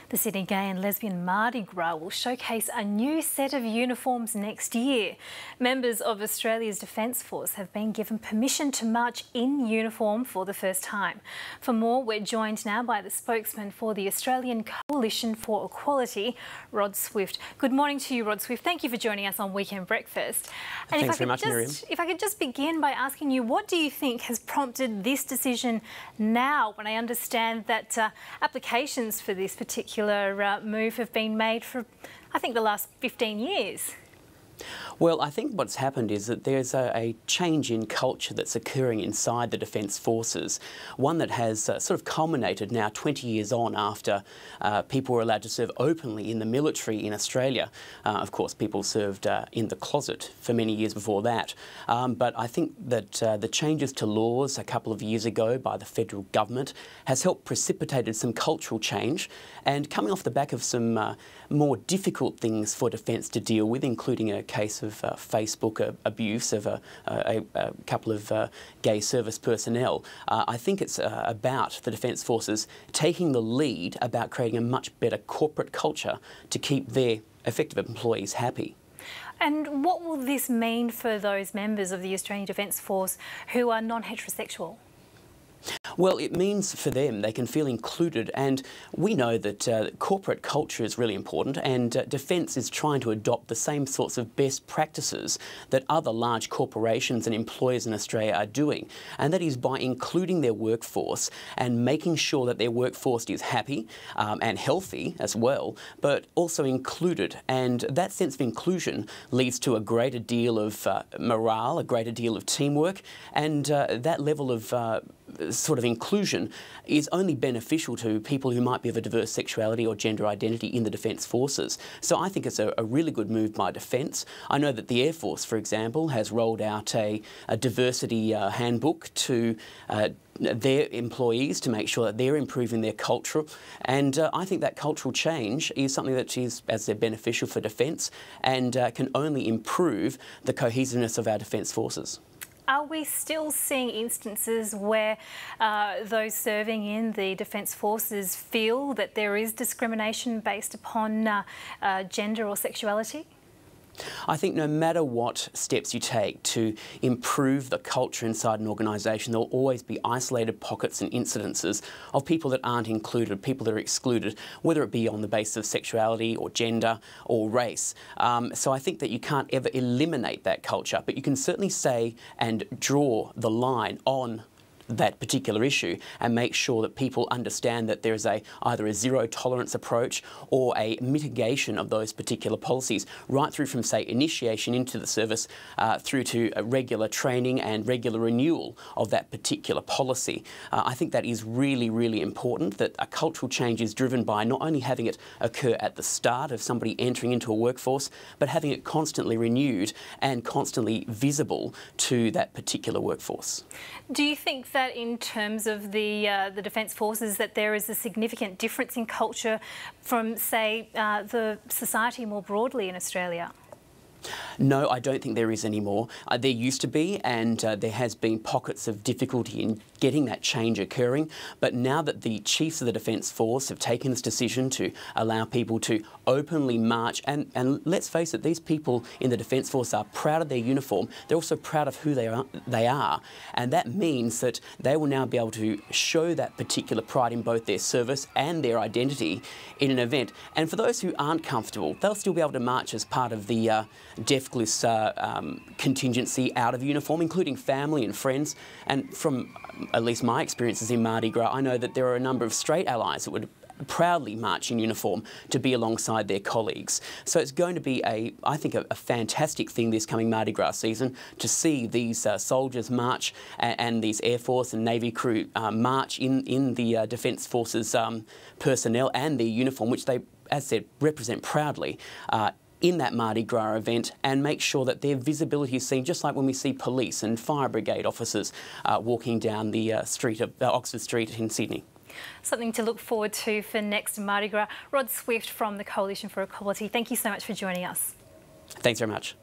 The Sydney Gay and Lesbian Mardi Gras will showcase a new set of uniforms next year. Members of Australia's Defence Force have been given permission to march in uniform for the first time. For more, we're joined now by the spokesman for the Australian Coalition for Equality, Rod Swift. Good morning to you, Rod Swift. Thank you for joining us on Weekend Breakfast. And Thanks very much, Miriam. If I could just begin by asking you, what do you think has prompted this decision now, when I understand that applications for this particular move have been made for, I think, the last 15 years? Well, I think what's happened is that there's a change in culture that's occurring inside the Defence Forces, one that has sort of culminated now 20 years on after people were allowed to serve openly in the military in Australia. Of course, people served in the closet for many years before that. But I think that the changes to laws a couple of years ago by the federal government has helped precipitated some cultural change, and coming off the back of some more difficult things for Defence to deal with, including a case of Facebook abuse of a couple of gay service personnel. I think it's about the Defence Forces taking the lead about creating a much better corporate culture to keep their effective employees happy. And what will this mean for those members of the Australian Defence Force who are non-heterosexual? Well, it means for them they can feel included, and we know that corporate culture is really important, and Defence is trying to adopt the same sorts of best practices that other large corporations and employers in Australia are doing, and that is by including their workforce and making sure that their workforce is happy and healthy as well, but also included. And that sense of inclusion leads to a greater deal of morale, a greater deal of teamwork, and that level of sort of inclusion is only beneficial to people who might be of a diverse sexuality or gender identity in the Defence Forces. So I think it's a really good move by Defence. I know that the Air Force, for example, has rolled out a diversity handbook to their employees to make sure that they're improving their culture, and I think that cultural change is something that is, as I said, beneficial for Defence and can only improve the cohesiveness of our Defence Forces. Are we still seeing instances where those serving in the Defence Forces feel that there is discrimination based upon gender or sexuality? I think no matter what steps you take to improve the culture inside an organisation, there will always be isolated pockets and incidences of people that aren't included, people that are excluded, whether it be on the basis of sexuality or gender or race. So I think that you can't ever eliminate that culture, but you can certainly say and draw the line on that particular issue and make sure that people understand that there is either a zero tolerance approach or a mitigation of those particular policies, right through from, say, initiation into the service through to regular training and regular renewal of that particular policy. I think that is really, really important, that a cultural change is driven by not only having it occur at the start of somebody entering into a workforce, but having it constantly renewed and constantly visible to that particular workforce. Do you think that in terms of the Defence Forces that there is a significant difference in culture from, say, the society more broadly in Australia? No, I don't think there is anymore. There used to be, and there has been pockets of difficulty in getting that change occurring. But now that the chiefs of the Defence Force have taken this decision to allow people to openly march, and let's face it, these people in the Defence Force are proud of their uniform. They're also proud of who they are, and that means that they will now be able to show that particular pride in both their service and their identity in an event. And for those who aren't comfortable, they'll still be able to march as part of the deathless contingency out of uniform, including family and friends. And from at least my experiences in Mardi Gras, I know that there are a number of straight allies that would proudly march in uniform to be alongside their colleagues. So it's going to be, I think, a fantastic thing this coming Mardi Gras season to see these soldiers march and these Air Force and Navy crew march in the Defence Forces personnel and their uniform, which they, as I said, represent proudly in that Mardi Gras event, and make sure that their visibility is seen, just like when we see police and fire brigade officers walking down the street of Oxford Street in Sydney. Something to look forward to for next Mardi Gras. Rod Swift from the Coalition for Equality, thank you so much for joining us. Thanks very much.